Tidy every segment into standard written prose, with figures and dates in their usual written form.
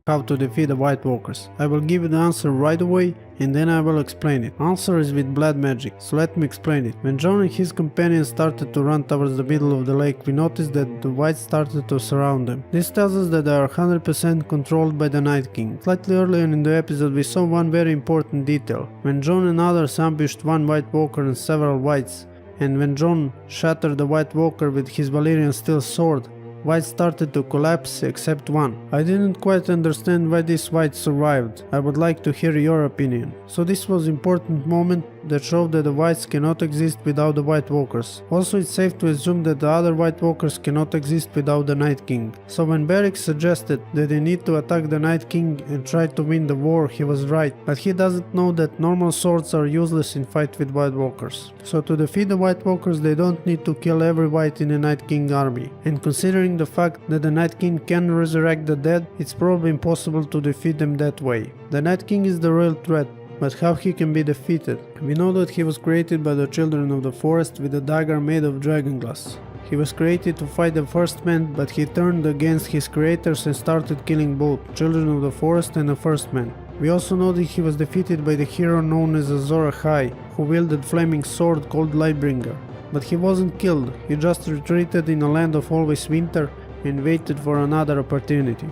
how to defeat the White Walkers. I will give you the answer right away and then I will explain it. Answer is with blood magic, so let me explain it. When John and his companions started to run towards the middle of the lake, we noticed that the Whites started to surround them. This tells us that they are 100% controlled by the Night King. Slightly earlier in the episode we saw one very important detail. When John and others ambushed one White Walker and several Whites, and when John shattered the White Walker with his Valyrian steel sword, Whites started to collapse except one. I didn't quite understand why this White survived. I would like to hear your opinion. So this was an important moment that showed that the Whites cannot exist without the White Walkers. Also, it's safe to assume that the other White Walkers cannot exist without the Night King. So when Beric suggested that they need to attack the Night King and try to win the war, he was right, but he doesn't know that normal swords are useless in fight with White Walkers. So to defeat the White Walkers they don't need to kill every White in the Night King army. And considering the fact that the Night King can resurrect the dead, it's probably impossible to defeat them that way. The Night King is the real threat, but how he can be defeated? We know that he was created by the children of the forest with a dagger made of dragon glass. He was created to fight the first man, but he turned against his creators and started killing both children of the forest and the first man. We also know that he was defeated by the hero known as Azor Ahai, who wielded flaming sword called Lightbringer. But he wasn't killed, he just retreated in a land of always winter and waited for another opportunity.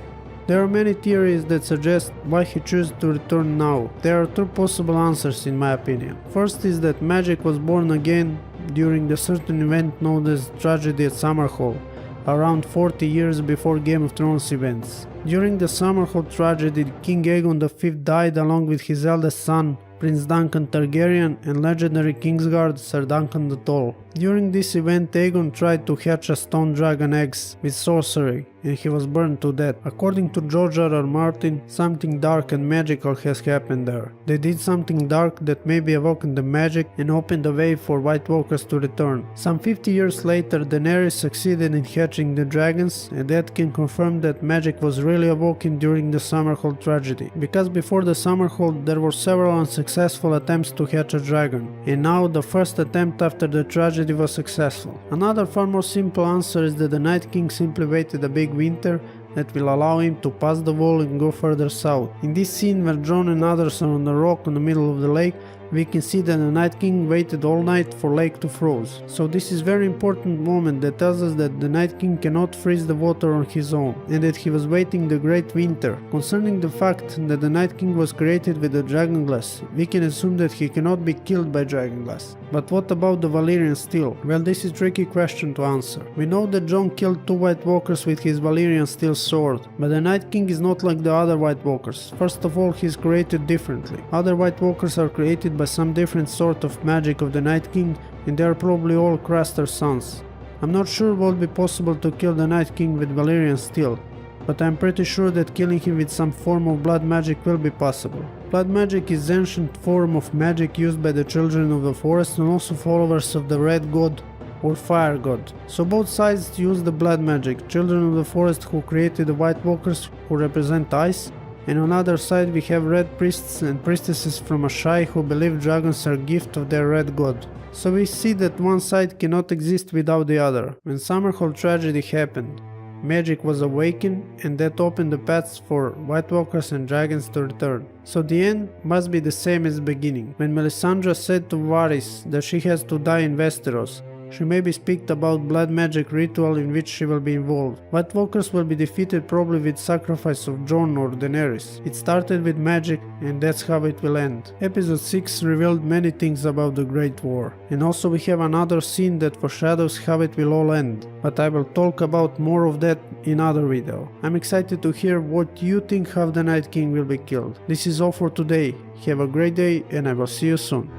There are many theories that suggest why he chose to return now. There are two possible answers in my opinion. First is that magic was born again during the certain event known as Tragedy at Summerhall, around 40 years before Game of Thrones events. During the Summerhall tragedy, King Aegon V died along with his eldest son, Prince Duncan Targaryen, and legendary Kingsguard Sir Duncan the Tall. During this event, Aegon tried to hatch a stone dragon eggs with sorcery, and he was burned to death. According to George R.R. Martin, something dark and magical has happened there. They did something dark that maybe awoken the magic and opened the way for White Walkers to return. Some 50 years later, Daenerys succeeded in hatching the dragons, and that can confirm that magic was really awoken during the Summerhall tragedy. Because before the Summerhall there were several unsuccessful attempts to hatch a dragon, and now the first attempt after the tragedy was successful. Another far more simple answer is that the Night King simply waited a big winter that will allow him to pass the wall and go further south. In this scene where Jon and others are on the rock in the middle of the lake, we can see that the Night King waited all night for lake to freeze. So this is very important moment that tells us that the Night King cannot freeze the water on his own, and that he was waiting the great winter. Concerning the fact that the Night King was created with the dragon glass, we can assume that he cannot be killed by dragon glass. But what about the Valyrian steel? Well, this is a tricky question to answer. We know that Jon killed two White Walkers with his Valyrian steel sword, but the Night King is not like the other White Walkers. First of all, he is created differently. Other White Walkers are created by some different sort of magic of the Night King, and they are probably all Craster's sons. I'm not sure what would be possible to kill the Night King with Valyrian steel, but I'm pretty sure that killing him with some form of blood magic will be possible. Blood magic is an ancient form of magic used by the children of the forest and also followers of the Red God or Fire God. So both sides use the blood magic, children of the forest who created the White Walkers who represent ice, and on the other side we have red priests and priestesses from Ashai who believe dragons are gift of their red god. So we see that one side cannot exist without the other. When Summerhall tragedy happened, magic was awakened, and that opened the paths for White Walkers and dragons to return. So the end must be the same as the beginning. When Melisandre said to Varys that she has to die in Westeros, she maybe speaks about blood magic ritual in which she will be involved. White Walkers will be defeated probably with sacrifice of Jon or Daenerys. It started with magic, and that's how it will end. Episode 6 revealed many things about the Great War, and also we have another scene that foreshadows how it will all end, but I will talk about more of that in other video. I'm excited to hear what you think how the Night King will be killed. This is all for today. Have a great day, and I will see you soon.